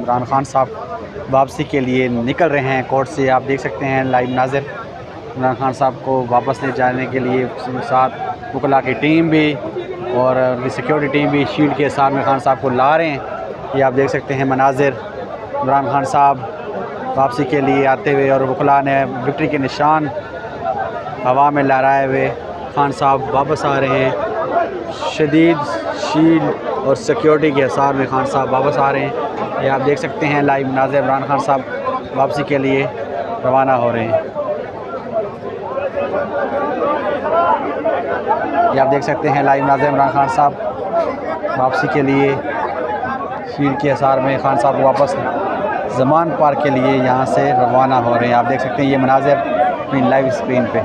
इमरान खान साहब वापसी के लिए निकल रहे हैं कोर्ट से। आप देख सकते हैं लाइव नाज़िर, इमरान खान साहब को वापस ले जाने के लिए साथ वकला की टीम भी और उनकी सिक्योरिटी टीम भी शील्ड के साथ इमरान खान साहब को ला रहे हैं। ये आप देख सकते हैं मनाजिर, इमरान खान साहब वापसी के लिए आते हुए और वकला ने विक्ट्री के निशान हवा में लहराए हुए खान साहब वापस आ रहे हैं। शदीद शील्ड और सिक्योरिटी के हिसाब में खान साहब वापस आ रहे हैं। ये आप देख सकते हैं लाइव नाज़िर, इमरान खान साहब वापसी के लिए रवाना हो रहे हैं। ये आप देख सकते हैं लाइव नाज़िर, इमरान खान साहब वापसी के लिए शील्ड के हिसाब में खान साहब वापस ज़मान पार्क के लिए यहाँ से रवाना हो रहे हैं। आप देख सकते हैं ये मनाज़िर अपनी लाइव स्क्रीन पे।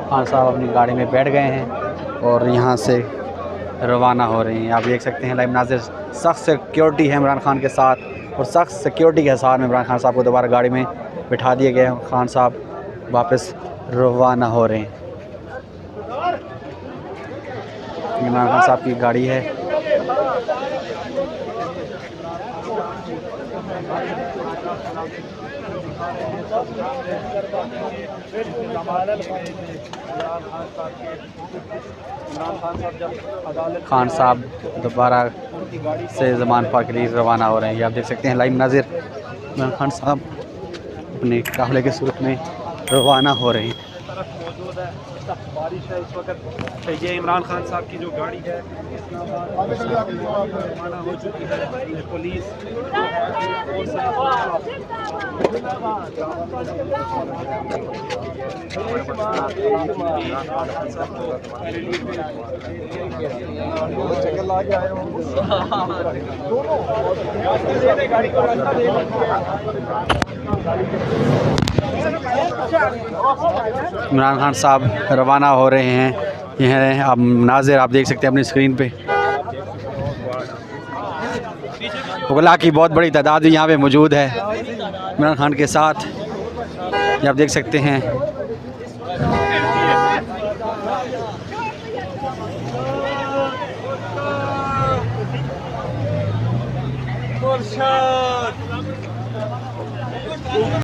खान साहब अपनी गाड़ी में बैठ गए हैं और यहाँ से रवाना हो रहे हैं। आप देख सकते हैं लाइव नाज़िर, सख्त सिक्योरिटी है इमरान खान के साथ और सख्त सिक्योरिटी के साथ में इमरान खान साहब को दोबारा गाड़ी में बिठा दिए गए हैं। खान साहब वापस रवाना हो रहे हैं। इमरान खान साहब की गाड़ी है। खान साहब दोबारा से ज़मान पार्क के लिए रवाना हो रहे हैं। ये आप देख सकते हैं लाइव नाज़िर, इमरान खान साहब अपने काफ़िले के सूरत में रवाना हो रहे हैं। बारिश है इस वक्त। ये इमरान खान साहब की जो गाड़ी है रवाना हो चुकी है। पुलिस इमरान खान साहब रवाना हो रहे हैं। यह आप नाज़िर आप देख सकते हैं अपनी स्क्रीन पे। वकला की बहुत बड़ी तादाद भी यहाँ पे मौजूद है इमरान खान के साथ। ये आप देख सकते हैं।